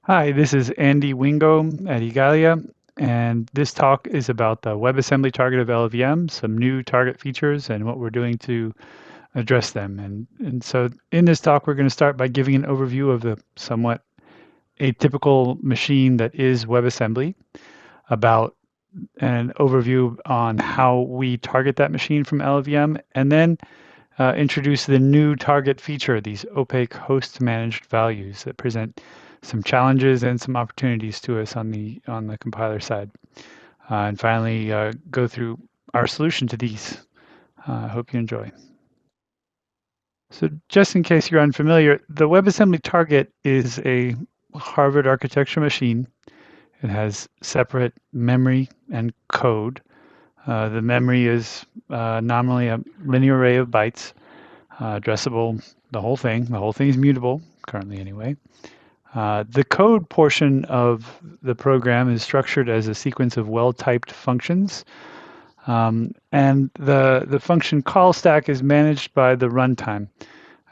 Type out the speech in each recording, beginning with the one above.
Hi, this is Andy Wingo at Egalia, and this talk is about the WebAssembly target of LLVM, some new target features, and what we're doing to address them. And so in this talk, we're going to start by giving an overview of the somewhat atypical machine that is WebAssembly, about an overview on how we target that machine from LLVM, and then introduce the new target feature, these opaque host managed values that present some challenges and some opportunities to us on the compiler side. And finally, go through our solution to these. I hope you enjoy. So just in case you're unfamiliar, the WebAssembly target is a Harvard architecture machine. It has separate memory and code. The memory is nominally a linear array of bytes, addressable, the whole thing. The whole thing is mutable, currently anyway. The code portion of the program is structured as a sequence of well-typed functions. And the function call stack is managed by the runtime.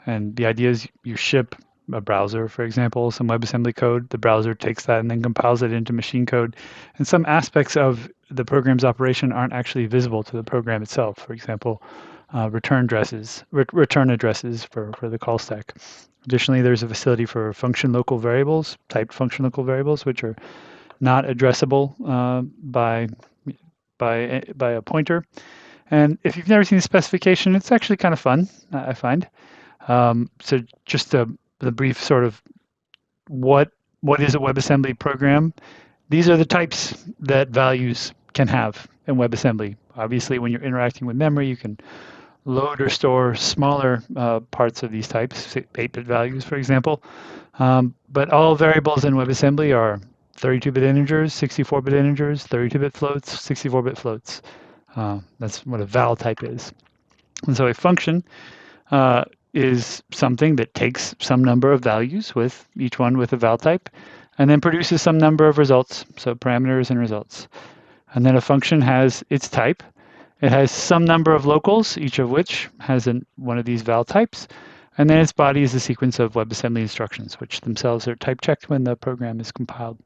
And the idea is you ship a browser, for example, some WebAssembly code. The browser takes that and then compiles it into machine code. And some aspects of the program's operation aren't actually visible to the program itself. For example, return addresses for the call stack. Additionally, there's a facility for function local variables, typed function local variables, which are not addressable by a pointer. And if you've never seen the specification, it's actually kind of fun, I find. So just the brief sort of what is a WebAssembly program? These are the types that values can have in WebAssembly. Obviously, when you're interacting with memory, you can load or store smaller parts of these types, 8-bit values, for example. But all variables in WebAssembly are 32-bit integers, 64-bit integers, 32-bit floats, 64-bit floats. That's what a val type is. And so a function is something that takes some number of values, with each one with a val type, and then produces some number of results, so parameters and results. And then a function has its type. It has some number of locals, each of which has one of these val types. And then its body is a sequence of WebAssembly instructions, which themselves are type checked when the program is compiled.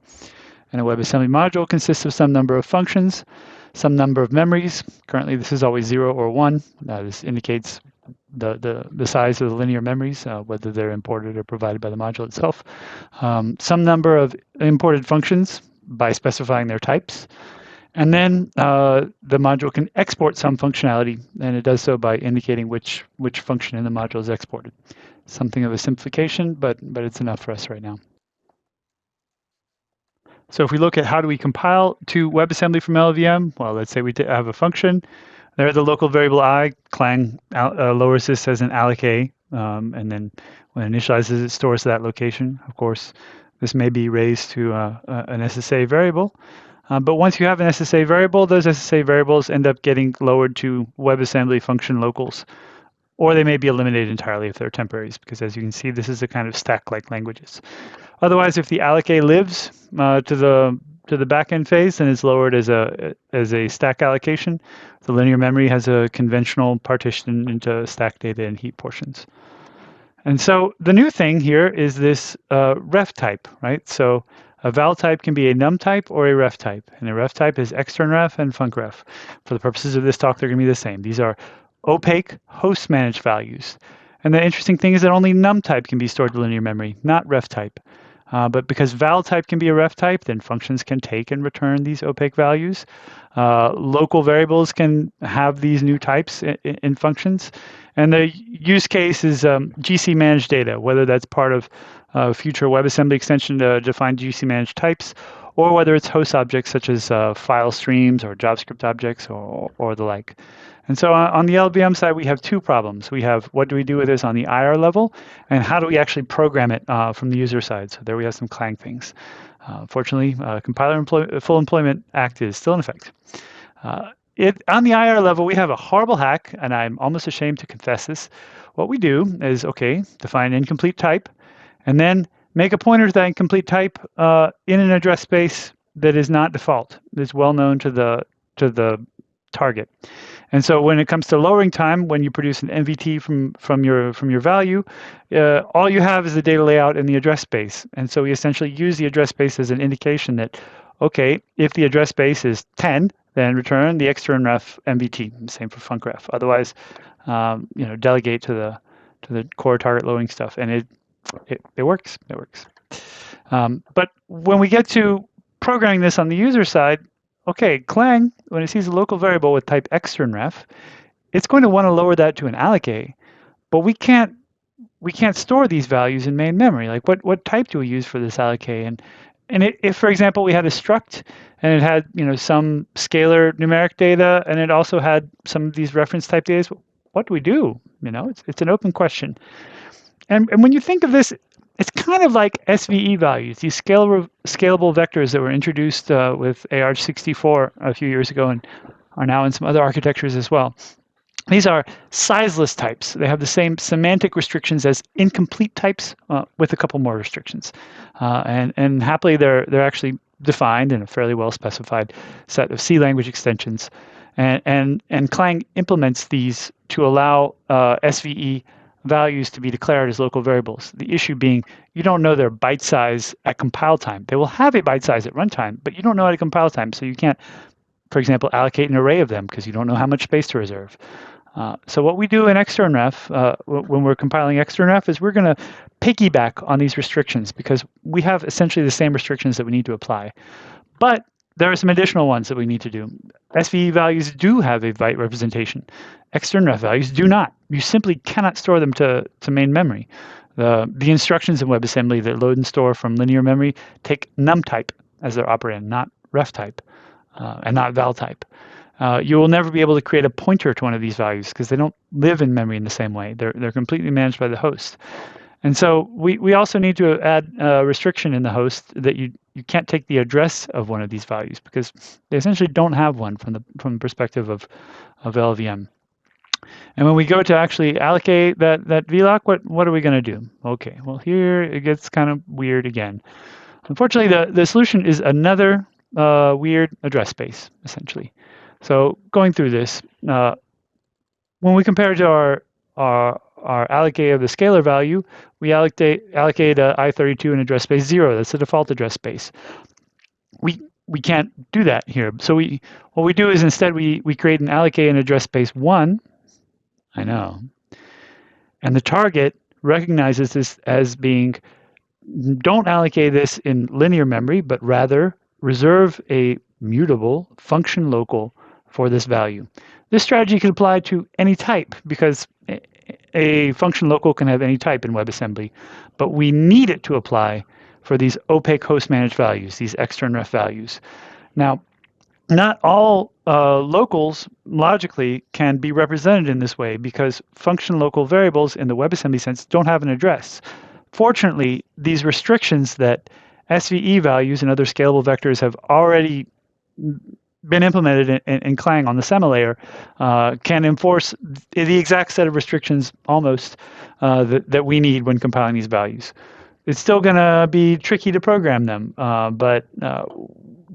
And a WebAssembly module consists of some number of functions, some number of memories. Currently, this is always 0 or 1. This indicates the size of the linear memories, whether they're imported or provided by the module itself. Some number of imported functions by specifying their types. And then the module can export some functionality, and it does so by indicating which function in the module is exported. Something of a simplification, but it's enough for us right now. So if we look at how do we compile to WebAssembly from LLVM, well, let's say we have a function. There's the local variable I. Clang lowers this as an alloc A, and then when it initializes, it stores to that location. Of course, this may be raised to an SSA variable. But once you have an SSA variable, those SSA variables end up getting lowered to WebAssembly function locals, or they may be eliminated entirely if they're temporaries, because as you can see, this is a kind of stack-like languages. Otherwise, if the alloc A lives to the backend phase, then it's lowered as a stack allocation. The linear memory has a conventional partition into stack data and heap portions. And so the new thing here is this ref type, right? So a val type can be a num type or a ref type. And a ref type is extern ref and func ref. For the purposes of this talk, they're going to be the same. These are opaque host managed values. And the interesting thing is that only num type can be stored to linear memory, not ref type. But because val type can be a ref type, then functions can take and return these opaque values. Local variables can have these new types in functions. And the use case is GC managed data, whether that's part of future WebAssembly extension to define GC managed types, or whether it's host objects such as file streams or JavaScript objects or the like. And so on the LLVM side, we have two problems. We have what do we do with this on the IR level, and how do we actually program it from the user side? So there we have some Clang things. Fortunately, Compiler Full Employment Act is still in effect. On the IR level, we have a horrible hack, and I'm almost ashamed to confess this. What we do is, define incomplete type, and then make a pointer to that incomplete type in an address space that is not default. It's well known to the target. And so when it comes to lowering time, when you produce an MVT from your value, all you have is the data layout and the address space. And so we essentially use the address space as an indication that, okay, if the address space is 10, then return the extern ref MVT. Same for funcref. Otherwise, delegate to the core target loading stuff, and it works. It works. But when we get to programming this on the user side, okay, Clang, when it sees a local variable with type extern ref, it's going to want to lower that to an alloc, but we can't store these values in main memory. Like what type do we use for this alloc? And if, for example, we had a struct and it had some scalar numeric data and it also had some of these reference type data, what do we do? It's an open question. And when you think of this, it's kind of like SVE values, these scalable vectors that were introduced with AR64 a few years ago and are now in some other architectures as well. These are sizeless types. They have the same semantic restrictions as incomplete types with a couple more restrictions. And happily, they're actually defined in a fairly well specified set of C language extensions. And Clang implements these to allow SVE values to be declared as local variables. The issue being you don't know their byte size at compile time. They will have a byte size at runtime, but you don't know at compile time. So you can't, for example, allocate an array of them because you don't know how much space to reserve. So what we do in extern ref, when we're compiling extern ref, is we're going to piggyback on these restrictions because we have essentially the same restrictions that we need to apply. But there are some additional ones that we need to do. SVE values do have a byte representation. Extern ref values do not. You simply cannot store them to main memory. The instructions in WebAssembly that load and store from linear memory take num type as their operand, not ref type, and not val type. You will never be able to create a pointer to one of these values because they don't live in memory in the same way. They're completely managed by the host. And so we also need to add a restriction in the host that you can't take the address of one of these values because they essentially don't have one from the perspective of LLVM. And when we go to actually allocate that VLOC, what are we going to do? Okay, well here it gets kind of weird again. Unfortunately, the solution is another weird address space, essentially. So going through this, when we compare to our allocate of the scalar value, we allocate I32 in address space 0. That's the default address space. We can't do that here. So what we do is instead we create an allocate in address space 1. I know. And the target recognizes this as being, don't allocate this in linear memory, but rather reserve a mutable function local for this value. This strategy can apply to any type because a function local can have any type in WebAssembly, but we need it to apply for these opaque host managed values, these extern ref values. Now, not all locals logically can be represented in this way because function local variables in the WebAssembly sense don't have an address. Fortunately, these restrictions that SVE values and other scalable vectors have already been implemented in Clang on the SEMA layer can enforce the exact set of restrictions almost that we need when compiling these values. It's still going to be tricky to program them, but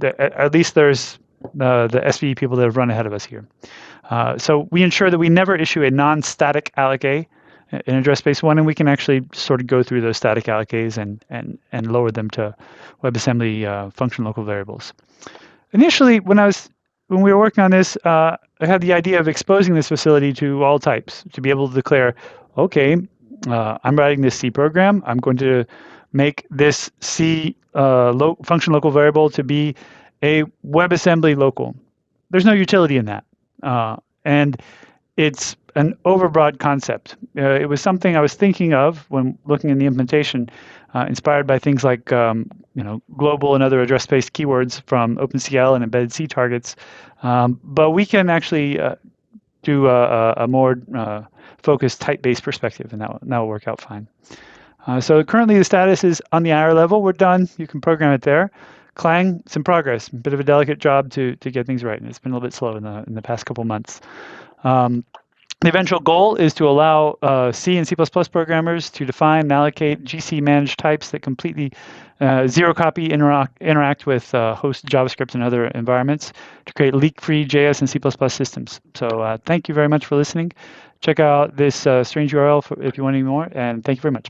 at least there's the SVE people that have run ahead of us here. So we ensure that we never issue a non-static alloc in address space 1, and we can actually sort of go through those static allocs and lower them to WebAssembly function local variables. Initially, when we were working on this, I had the idea of exposing this facility to all types to be able to declare, okay, I'm writing this C program. I'm going to make this C function local variable to be a WebAssembly local. There's no utility in that. And it's an overbroad concept. It was something I was thinking of when looking in the implementation, inspired by things like global and other address space keywords from OpenCL and embedded C targets. But we can actually do a more focused type-based perspective, and that will work out fine. So currently the status is on the IR level. We're done. You can program it there. Clang, it's in progress. A bit of a delicate job to get things right, and it's been a little bit slow in the past couple months. The eventual goal is to allow C and C++ programmers to define and allocate GC managed types that completely zero copy interact with host JavaScript and other environments to create leak-free JS and C++ systems. So thank you very much for listening. Check out this strange URL if you want any more, and thank you very much.